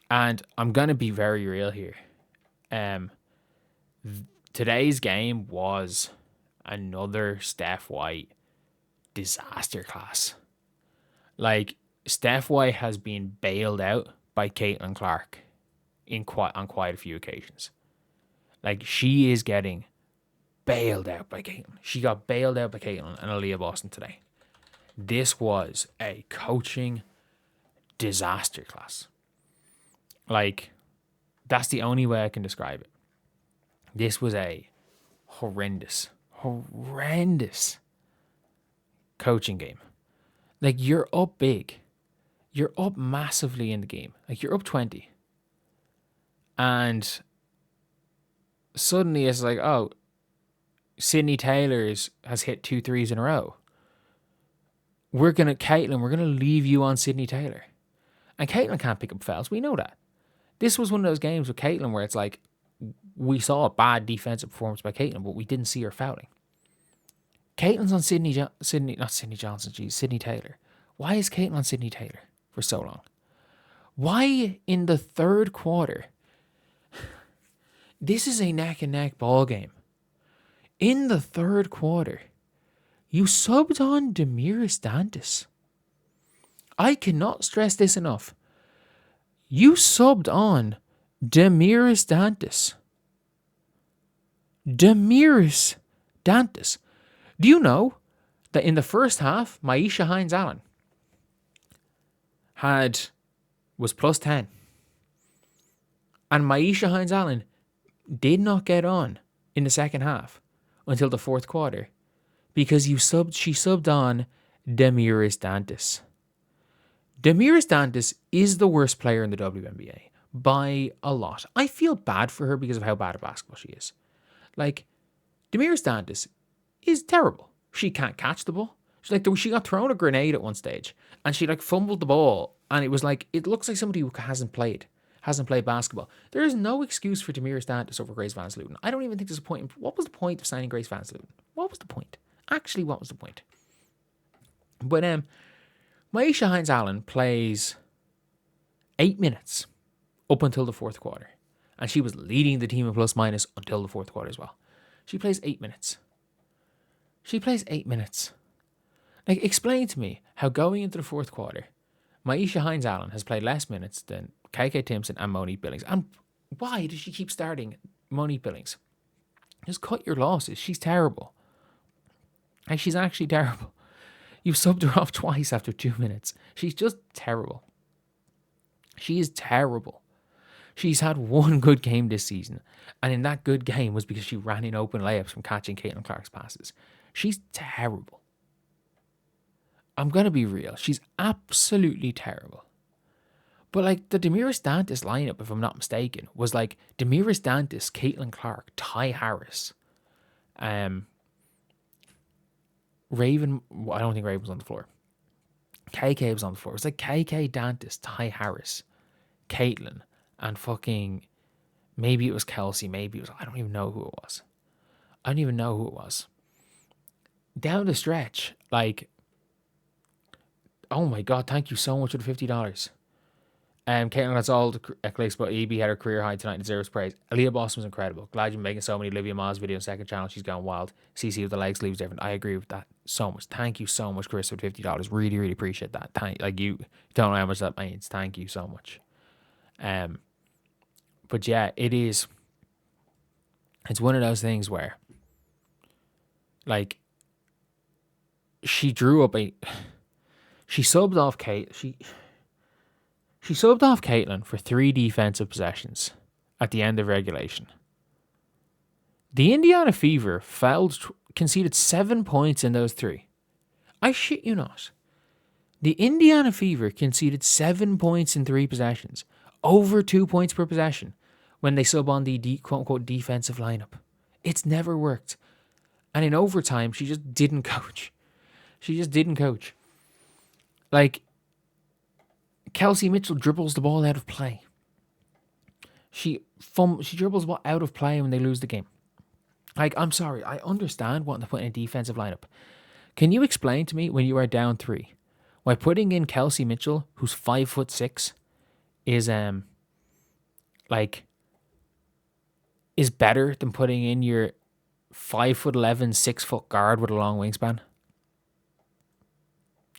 And I'm going to be very real here. Today's game was another Steph White disaster class. Like, Steph White has been bailed out by Caitlin Clark on quite a few occasions. Like, she is getting bailed out by Caitlin. She got bailed out by Caitlin and Aaliyah Boston today. This was a coaching disaster class. Like, that's the only way I can describe it. This was a horrendous coaching game. Like, you're up big. You're up massively in the game. Like, you're up 20. And suddenly it's like, oh, Sydney Taylor has hit 2 threes in a row. We're going to leave you on Sydney Taylor. And Caitlin can't pick up fouls. We know that. This was one of those games with Caitlin where it's like, we saw a bad defensive performance by Caitlin, but we didn't see her fouling. Caitlin's on Sydney Taylor. Why is Caitlin on Sydney Taylor for so long? Why in the third quarter? This is a neck and neck ball game. In the third quarter, you subbed on Damiris Dantas. I cannot stress this enough. You subbed on Damiris Dantas. Damiris Dantas. Do you know that in the first half, Maisha Hines-Allen was plus 10. And Maisha Hines-Allen did not get on in the second half until the fourth quarter because she subbed on Damiris Dantas. Damiris Dantas is the worst player in the WNBA by a lot. I feel bad for her because of how bad at basketball she is. Like, Damiris Dantas is terrible. She can't catch the ball. She got thrown a grenade at one stage and she fumbled the ball, and it looks like somebody who hasn't played basketball. There is no excuse for Damiris Dantas over Grace Van Slooten. I don't even think there's a point. What was the point of signing Grace Van Slooten? What was the point? Actually, what was the point? But Maisha Hines-Allen plays 8 minutes up until the fourth quarter. And she was leading the team in plus minus until the fourth quarter as well. She plays 8 minutes. Like, explain to me how going into the fourth quarter, Maisha Hines-Allen has played less minutes than KK Timpson and Monique Billings. And why does she keep starting Monique Billings? Just cut your losses. She's terrible. Like, she's actually terrible. You subbed her off twice after 2 minutes. She's just terrible. She is terrible. She's had one good game this season, and in that good game was because she ran in open layups from catching Caitlin Clark's passes. She's terrible. I'm going to be real. She's absolutely terrible. But, the Damiris Dantas lineup, if I'm not mistaken, was Damiris Dantas, Caitlin Clark, Ty Harris, Raven. I don't think Raven was on the floor. KK was on the floor. It was KK, Dantas, Ty Harris, Caitlin, and fucking, maybe it was Kelsey, maybe it was, I don't even know who it was. Down the stretch, oh my God, thank you so much for the $50. Caitlin gets all the accolades, but EB had her career high tonight and deserves praise. Aaliyah Boston was incredible. Glad you're making so many Olivia Miles videos. Second channel, she's gone wild. CC with the legs leaves different. I agree with that so much. Thank you so much, Chris, for the $50. Really, really appreciate that. You don't know how much that means. Thank you so much. But yeah, it's one of those things where, she subbed off Kate. She subbed off Caitlin for 3 defensive possessions at the end of regulation. The Indiana Fever conceded 7 points in those 3. I shit you not. The Indiana Fever conceded 7 points in 3 possessions, over 2 points per possession, when they sub on the quote-unquote defensive lineup. It's never worked. And in overtime, she just didn't coach. Kelsey Mitchell dribbles the ball out of play. She dribbles the ball out of play when they lose the game. I'm sorry, I understand wanting to put in a defensive lineup. Can you explain to me when you are down 3 why putting in Kelsey Mitchell, who's 5'6", is like, is better than putting in your 5'11", 6-foot guard with a long wingspan?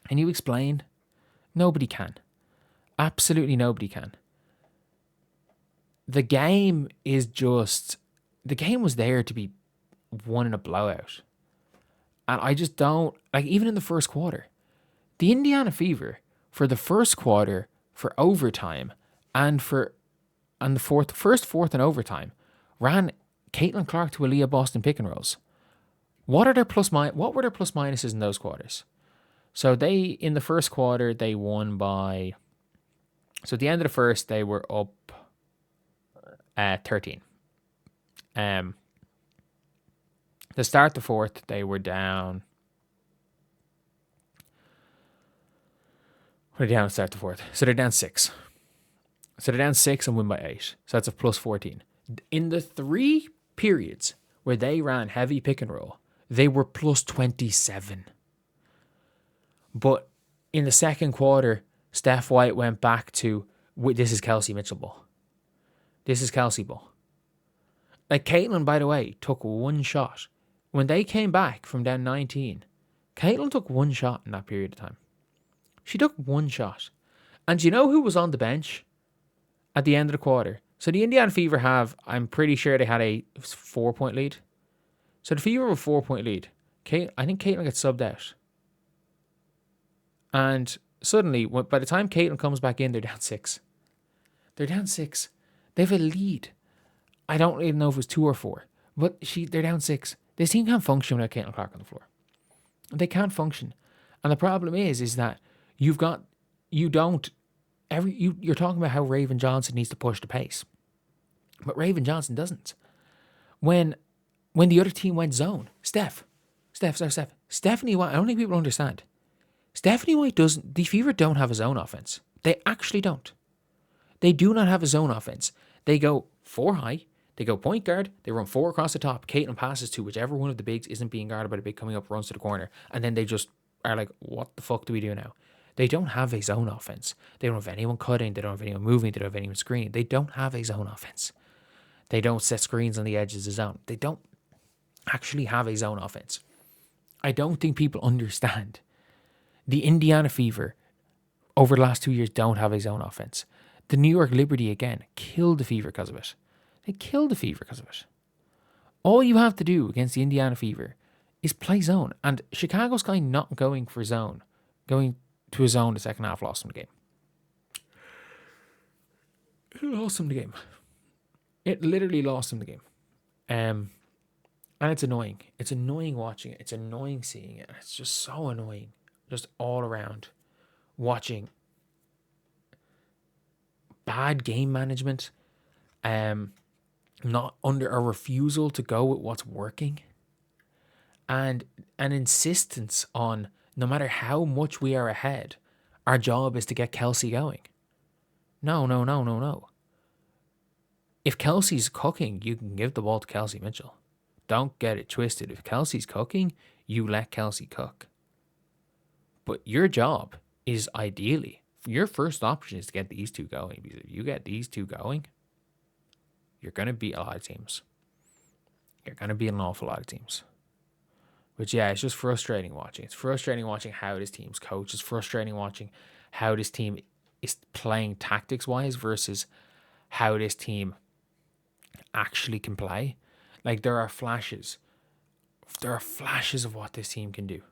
Can you explain? Nobody can. Absolutely nobody can. The game was there to be won in a blowout. And I just don't, like, even in the first quarter, the Indiana Fever, for the first quarter, for overtime, and the first, fourth, and overtime, ran Caitlin Clark to Aaliyah Boston pick and rolls. What were their plus minuses in those quarters? So in the first quarter, they won by, so at the end of the first, they were up 13. To start the fourth, they were down. They're down to start the fourth. So they're down 6. So they're down 6 and win by 8. So that's a plus 14. In the 3 periods where they ran heavy pick and roll, they were plus 27. But in the second quarter, Steph White went back to, this is Kelsey Mitchell ball. This is Kelsey ball. Like, Caitlin, by the way, took one shot. When they came back from down 19, Caitlin took one shot in that period of time. She took one shot. And you know who was on the bench at the end of the quarter? So the Indiana Fever I'm pretty sure they had a 4-point lead. So the Fever have a 4-point lead. I think Caitlin gets subbed out. And suddenly, by the time Caitlin comes back in, they're down 6. They're down 6. They have a lead. I don't even know if it was 2 or 4. But they're down 6. This team can't function without Caitlin Clark on the floor. They can't function. And the problem is that you're talking about how Raven Johnson needs to push the pace. But Raven Johnson doesn't. When the other team went zone, Stephanie White, I don't think people understand. Stephanie White doesn't, the Fever don't have a zone offense. They actually don't. They do not have a zone offense. They go 4 high, they go point guard, they run 4 across the top, Caitlin passes to whichever one of the bigs isn't being guarded by the big coming up, runs to the corner, and then they just are like, what the fuck do we do now? They don't have a zone offense. They don't have anyone cutting, they don't have anyone moving, they don't have anyone screening. They don't have a zone offense. They don't set screens on the edges of the zone. They don't actually have a zone offense. I don't think people understand. The Indiana Fever, over the last 2 years, don't have a zone offense. The New York Liberty, again, killed the Fever because of it. They killed the Fever because of it. All you have to do against the Indiana Fever is play zone. And Chicago Sky not going for zone, going to a zone the second half, lost them the game. It lost them the game. It literally lost them the game. And it's annoying. It's annoying watching it. It's annoying seeing it. It's just so annoying. Just all around. Watching bad game management. Not under a refusal to go with what's working. And an insistence on, no matter how much we are ahead, our job is to get Kelsey going. No. If Kelsey's cooking, you can give the ball to Kelsey Mitchell. Don't get it twisted. If Kelsey's cooking, you let Kelsey cook. But your job is ideally, your first option is to get these two going. Because if you get these two going, you're going to beat a lot of teams. You're going to beat an awful lot of teams. But yeah, it's just frustrating watching. It's frustrating watching how this team's coached. It's frustrating watching how this team is playing tactics-wise versus how this team actually can play. Like, there are flashes. There are flashes of what this team can do.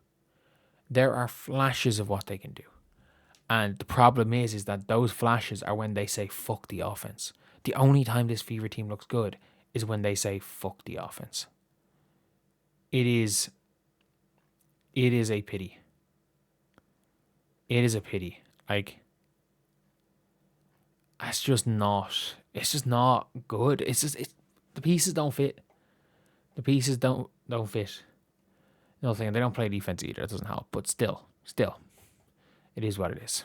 There are flashes of what they can do. And the problem is that those flashes are when they say, fuck the offense. The only time this Fever team looks good is when they say, fuck the offense. It is a pity. It is a pity. Like, it's just not good. The pieces don't fit. The pieces don't fit. No thing. They don't play defense either. It doesn't help. But still, it is what it is.